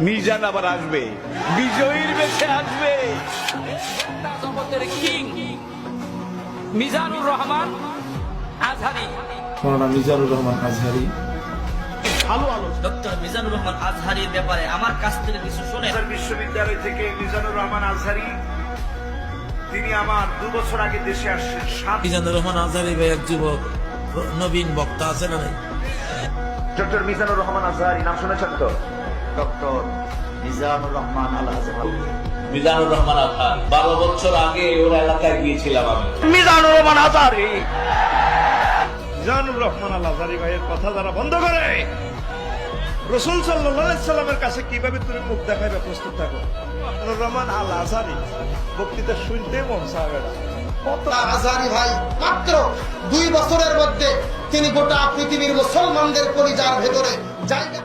মিজান আবার আসবে, বিজয়ীর বেশে আসবে। জগতের কিং মিজানুর রহমান আজহারী, মৌলানা মিজানুর রহমান আজহারী। ভালো আলো ডক্টর মিজানুর রহমান আজহারীর ব্যাপারে আমার কাছ থেকে কিছু শুনে। বিশ্ববিদ্যালয় থেকে মিজানুর রহমান আজহারী, তিনি আমার 2 বছর আগে দেশে আসছেন। মিজানুর রহমান আজহারী ভাই এক যুবক নবীন বক্তা আছে না? ডক্টর মিজানুর রহমান আজহারী নাম শুনেছেন তো? ডক্টর মিজানুর রহমান আল আজহারী। মিজানুর রহমান আজহারী 12 বছর আগে ওর এলাকায় গিয়েছিলাম আমি। মিজানুর রহমান আজহারী, মিজানুর রহমান আল আজহারী ভাইয়ের কথা যারা বন্ধ করে, রাসূল সাল্লাল্লাহু আলাইহি সাল্লামের কাছে কিভাবে তুমি মুখ দেখাইবে প্রস্তুত থাকো। মিজানুর রহমান আল আজহারী বক্তৃতা শুনতে মন চাবে না। আজহারী ভাই মাত্র 2 বছরের মধ্যে তিনি গোটা পৃথিবীর মুসলমানদের কলিজার ভেতরে জায়গা